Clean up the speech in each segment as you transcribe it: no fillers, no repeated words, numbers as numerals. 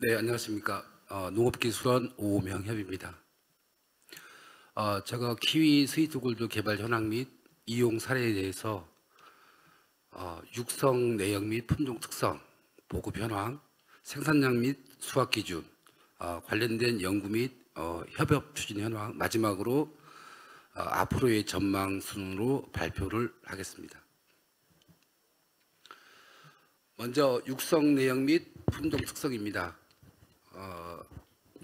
네, 안녕하십니까. 농업기술원 오명협입니다. 제가 키위 스위트골드 개발 현황 및 이용 사례에 대해서 육성 내역 및 품종 특성, 보급 현황, 생산량 및 수확 기준, 관련된 연구 및 협업 추진 현황, 마지막으로 앞으로의 전망 순으로 발표를 하겠습니다. 먼저 육성 내역 및 품종 특성입니다.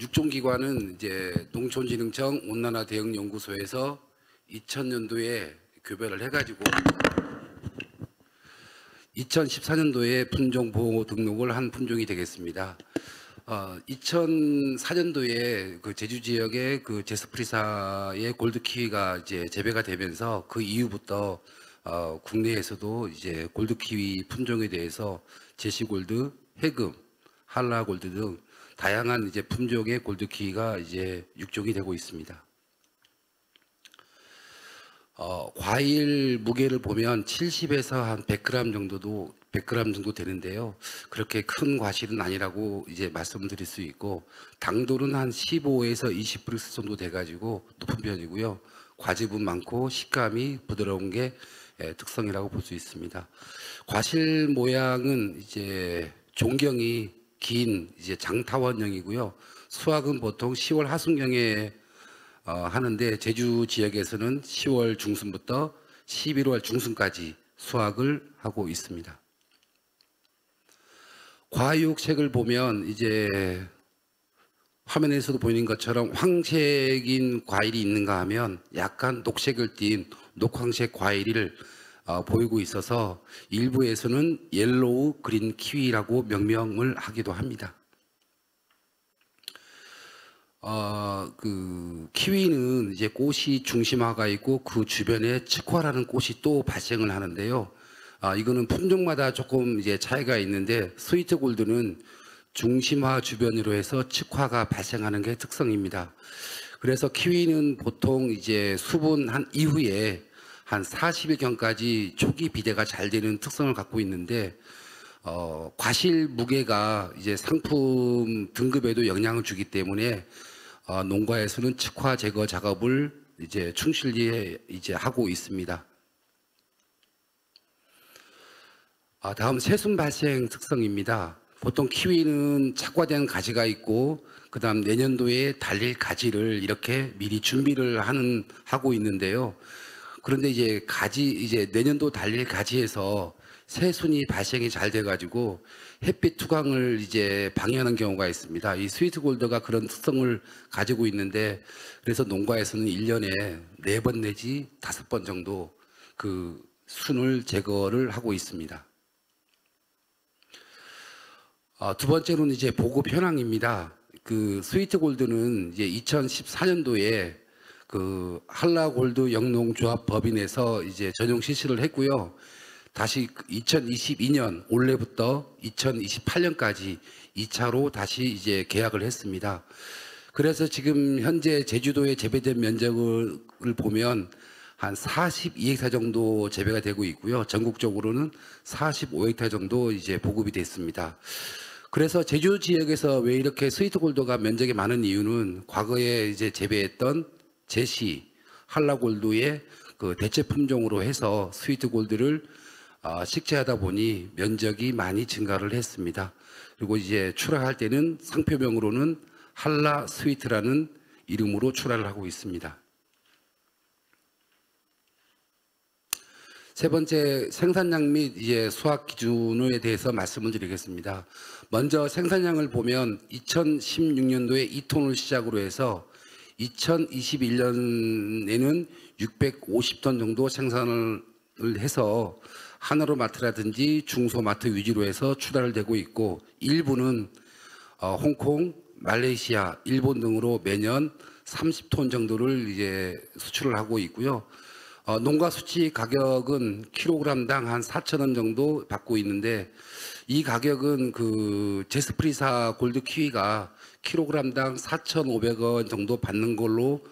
육종기관은 이제 농촌진흥청 온난화 대응 연구소에서 2000년도에 교배를 해가지고 2014년도에 품종 보호 등록을 한 품종이 되겠습니다. 2004년도에 그 제주 지역의 그 제스프리사의 골드 키위가 이제 재배가 되면서 그 이후부터 국내에서도 이제 골드 키위 품종에 대해서 제시골드, 해금, 한라골드 등 다양한 이제 품종의 골드 키위가 이제 육종이 되고 있습니다. 과일 무게를 보면 70에서 한 100g 정도 되는데요. 그렇게 큰 과실은 아니라고 이제 말씀드릴 수 있고, 당도는 한 15에서 20% 정도 돼가지고 높은 편이고요. 과즙은 많고 식감이 부드러운 게 특성이라고 볼 수 있습니다. 과실 모양은 이제 종경이 긴 이제 장타원형이고요. 수확은 보통 10월 하순경에 하는데 제주 지역에서는 10월 중순부터 11월 중순까지 수확을 하고 있습니다. 과육색을 보면 이제 화면에서도 보이는 것처럼 황색인 과일이 있는가 하면 약간 녹색을 띤 녹황색 과일을 보이고 있어서 일부에서는 옐로우 그린 키위라고 명명을 하기도 합니다. 그 키위는 이제 꽃이 중심화가 있고 그 주변에 측화라는 꽃이 또 발생을 하는데요. 이거는 품종마다 조금 이제 차이가 있는데 스위트 골드는 중심화 주변으로 해서 측화가 발생하는 게 특성입니다. 그래서 키위는 보통 이제 수분한 이후에 한 40일경까지 초기 비대가 잘 되는 특성을 갖고 있는데 과실 무게가 이제 상품 등급에도 영향을 주기 때문에 농가에서는 측화 제거 작업을 이제 충실히 이제 하고 있습니다. 다음 새순 발생 특성입니다. 보통 키위는 착화된 가지가 있고 그다음 내년도에 달릴 가지를 이렇게 미리 준비를 하고 있는데요. 그런데 이제 내년도 달릴 가지에서 새순이 발생이 잘 돼가지고 햇빛 투광을 이제 방해하는 경우가 있습니다. 이 스위트 골드가 그런 특성을 가지고 있는데 그래서 농가에서는 1년에 4번 내지 5번 정도 그 순을 제거를 하고 있습니다. 두 번째로는 이제 보급 현황입니다. 그 스위트 골드는 이제 2014년도에 그 한라골드 영농조합 법인에서 이제 전용 실시를 했고요. 다시 2022년 올해부터 2028년까지 2차로 다시 이제 계약을 했습니다. 그래서 지금 현재 제주도에 재배된 면적을 보면 한 42헥타 정도 재배가 되고 있고요. 전국적으로는 45헥타 정도 이제 보급이 됐습니다. 그래서 제주 지역에서 왜 이렇게 스위트 골드가 면적이 많은 이유는 과거에 이제 재배했던 제시, 한라골드의 그 대체 품종으로 해서 스위트 골드를 식재하다 보니 면적이 많이 증가를 했습니다. 그리고 이제 출하할 때는 상표명으로는 한라 스위트라는 이름으로 출하를 하고 있습니다. 세 번째, 생산량 및 이제 수확 기준에 대해서 말씀을 드리겠습니다. 먼저 생산량을 보면 2016년도에 2톤을 시작으로 해서 2021년에는 650톤 정도 생산을 해서 하나로마트라든지 중소마트 위주로 해서 출하를 되고 있고 일부는 홍콩, 말레이시아, 일본 등으로 매년 30톤 정도를 이제 수출을 하고 있고요. 농가 수치 가격은 킬로그램당 한 4,000원 정도 받고 있는데 이 가격은 그 제스프리사 골드 키위가 킬로그램당 4,500원 정도 받는 걸로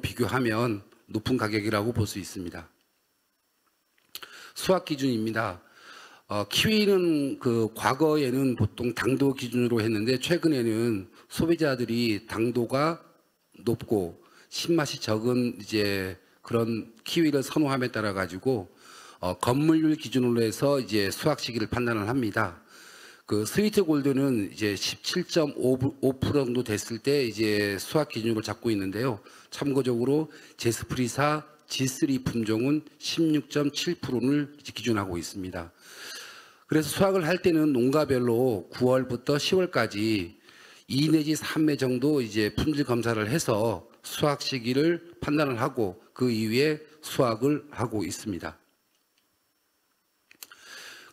비교하면 높은 가격이라고 볼 수 있습니다. 수확 기준입니다. 키위는 그 과거에는 보통 당도 기준으로 했는데 최근에는 소비자들이 당도가 높고 신맛이 적은 이제 그런 키위를 선호함에 따라 가지고 건물률 기준으로 해서 이제 수확 시기를 판단을 합니다. 그 스위트 골드는 이제 17.5% 정도 됐을 때 이제 수확 기준으로 잡고 있는데요. 참고적으로 제스프리사 G3 품종은 16.7%를 기준하고 있습니다. 그래서 수확을 할 때는 농가별로 9월부터 10월까지 2 내지 3회 정도 이제 품질 검사를 해서 수확 시기를 판단을 하고 그 이후에 수확을 하고 있습니다.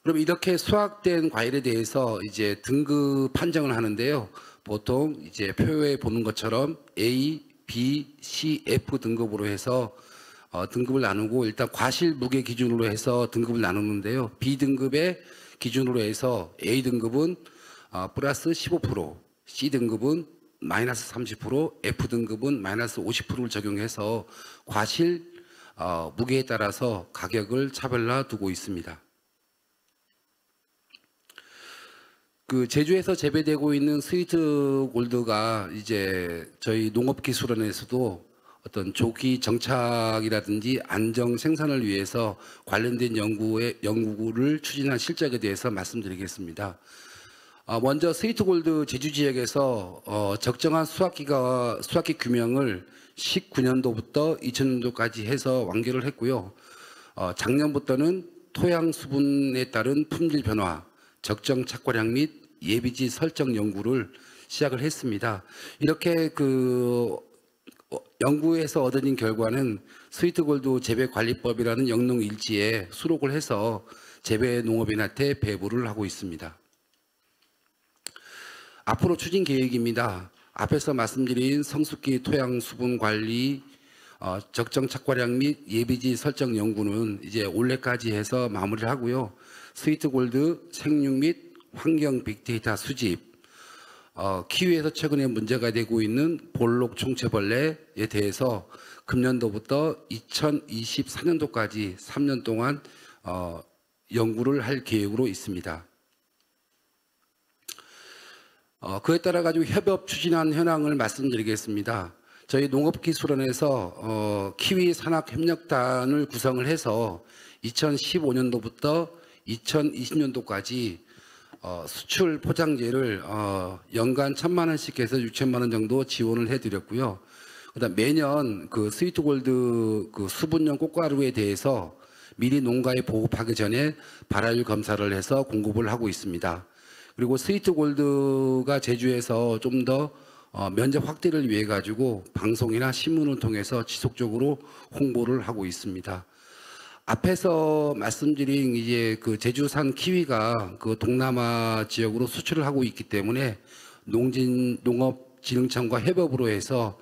그럼 이렇게 수확된 과일에 대해서 이제 등급 판정을 하는데요. 보통 이제 표에 보는 것처럼 A, B, C, F 등급으로 해서 등급을 나누고 일단 과실 무게 기준으로 해서 등급을 나누는데요. B 등급의 기준으로 해서 A 등급은 플러스 15%, C 등급은 마이너스 30%, F 등급은 마이너스 50%를 적용해서 과실 무게에 따라서 가격을 차별화 두고 있습니다. 그 제주에서 재배되고 있는 스위트 골드가 이제 저희 농업기술원에서도 어떤 조기 정착이라든지 안정 생산을 위해서 관련된 연구를 추진한 실적에 대해서 말씀드리겠습니다. 먼저 스위트 골드 제주 지역에서 적정한 수확기 규명을 19년도부터 2000년도까지 해서 완결을 했고요. 작년부터는 토양 수분에 따른 품질 변화, 적정 착과량 및 예비지 설정 연구를 시작을 했습니다. 이렇게 그 연구에서 얻어진 결과는 스위트골드 재배관리법이라는 영농 일지에 수록을 해서 재배농업인한테 배부를 하고 있습니다. 앞으로 추진 계획입니다. 앞에서 말씀드린 성숙기 토양 수분 관리, 적정 착과량 및 예비지 설정 연구는 이제 올해까지 해서 마무리를 하고요. 스위트골드 생육 및 환경 빅데이터 수집, 키위에서 최근에 문제가 되고 있는 볼록 총체벌레에 대해서 금년도부터 2024년도까지 3년 동안 연구를 할 계획으로 있습니다. 그에 따라 가지고 협업 추진한 현황을 말씀드리겠습니다. 저희 농업기술원에서 키위 산학협력단을 구성을 해서 2015년도부터 2020년도까지 수출 포장재를 연간 1,000만 원씩 해서 6천만 원 정도 지원을 해드렸고요. 그다음 매년 그 스위트골드 그 수분용 꽃가루에 대해서 미리 농가에 보급하기 전에 발화율 검사를 해서 공급을 하고 있습니다. 그리고 스위트골드가 제주에서 좀 더 면접 확대를 위해 가지고 방송이나 신문을 통해서 지속적으로 홍보를 하고 있습니다. 앞에서 말씀드린 이제 그 제주산 키위가 그 동남아 지역으로 수출을 하고 있기 때문에 농업진흥청과 협업으로 해서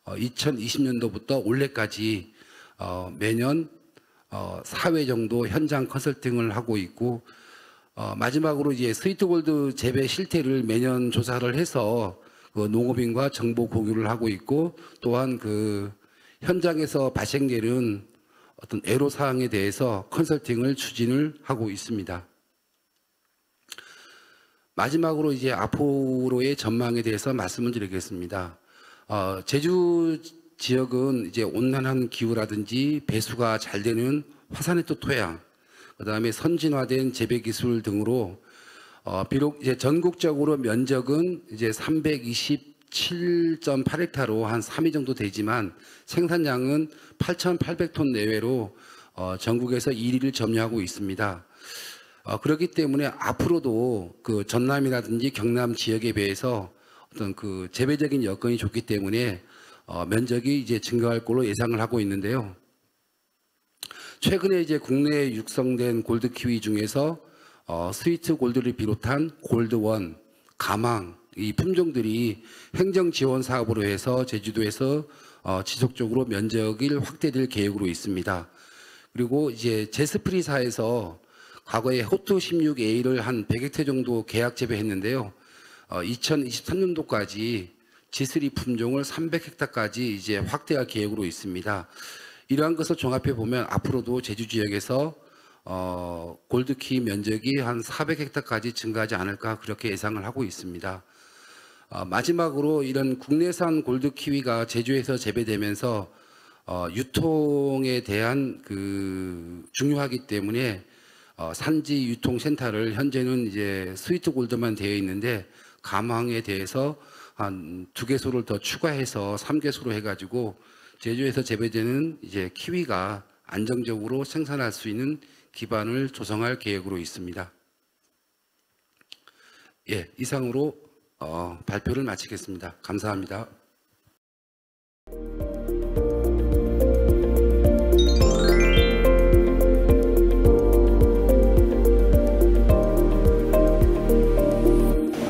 2020년도부터 올해까지 매년 4회 정도 현장 컨설팅을 하고 있고 마지막으로 이제 스위트골드 재배 실태를 매년 조사를 해서 그 농업인과 정보 공유를 하고 있고 또한 그 현장에서 발생되는 어떤 애로사항에 대해서 컨설팅을 추진을 하고 있습니다. 마지막으로 이제 앞으로의 전망에 대해서 말씀을 드리겠습니다. 제주 지역은 이제 온난한 기후라든지 배수가 잘 되는 화산의토 토양, 그다음에 선진화된 재배 기술 등으로 비록 이제 전국적으로 면적은 이제 327.8헥타로 한 3위 정도 되지만 생산량은 8,800톤 내외로 전국에서 1위를 점유하고 있습니다. 그렇기 때문에 앞으로도 그 전남이라든지 경남 지역에 비해서 어떤 그 재배적인 여건이 좋기 때문에 면적이 이제 증가할 걸로 예상을 하고 있는데요. 최근에 이제 국내에 육성된 골드 키위 중에서 스위트 골드를 비롯한 골드원, 가망 이 품종들이 행정 지원 사업으로 해서 제주도에서 지속적으로 면적이 확대될 계획으로 있습니다. 그리고 이제 제스프리사에서 과거에 호투 16A를 한 100헥타 정도 계약 재배했는데요. 2023년도까지 G3 품종을 300헥타까지 이제 확대할 계획으로 있습니다. 이러한 것을 종합해 보면 앞으로도 제주 지역에서 골드키 면적이 한 400헥타까지 증가하지 않을까 그렇게 예상을 하고 있습니다. 마지막으로 이런 국내산 골드키위가 제주에서 재배되면서 유통에 대한 중요하기 때문에 산지 유통센터를 현재는 이제 스위트 골드만 되어 있는데 감항에 대해서 한 2개소를 더 추가해서 3개소로 해가지고 제주에서 재배되는 이제 키위가 안정적으로 생산할 수 있는 기반을 조성할 계획으로 있습니다. 예, 이상으로 발표를 마치겠습니다. 감사합니다.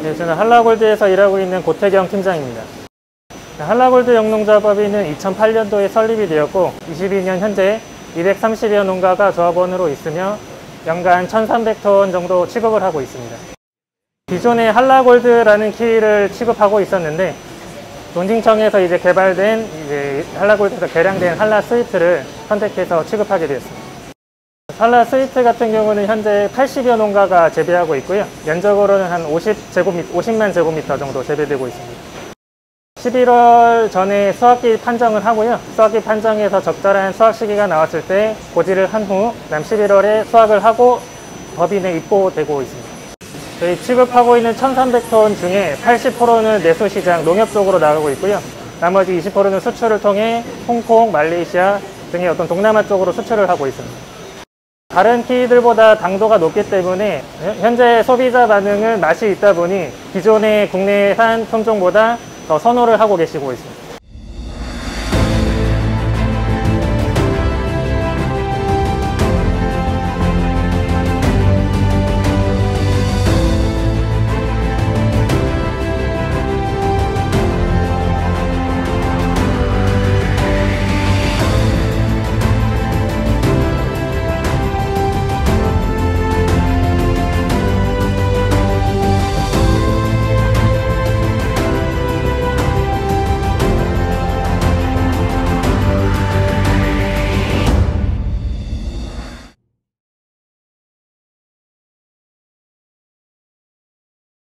네, 저는 한라골드에서 일하고 있는 고태경 팀장입니다. 한라골드 영농조합법인은 2008년도에 설립이 되었고 22년 현재 230여 농가가 조합원으로 있으며 연간 1,300톤 정도 취급을 하고 있습니다. 기존에 한라골드라는 키위를 취급하고 있었는데 농진청에서 이제 개발된 한라골드에서 개량된 한라 스위트를 선택해서 취급하게 되었습니다. 한라 스위트 같은 경우는 현재 80여 농가가 재배하고 있고요. 면적으로는 한 50만 제곱미터 정도 재배되고 있습니다. 11월 전에 수확기 판정을 하고요. 수확기 판정에서 적절한 수확 시기가 나왔을 때 고지를 한 후 11월에 수확을 하고 법인에 입고되고 있습니다. 저희 취급하고 있는 1,300톤 중에 80%는 내수시장 농협 쪽으로 나가고 있고요. 나머지 20%는 수출을 통해 홍콩, 말레이시아 등의 어떤 동남아 쪽으로 수출을 하고 있습니다. 다른 키위들보다 당도가 높기 때문에 현재 소비자 반응은 맛이 있다 보니 기존의 국내산 품종보다 더 선호를 하고 계시고 있습니다.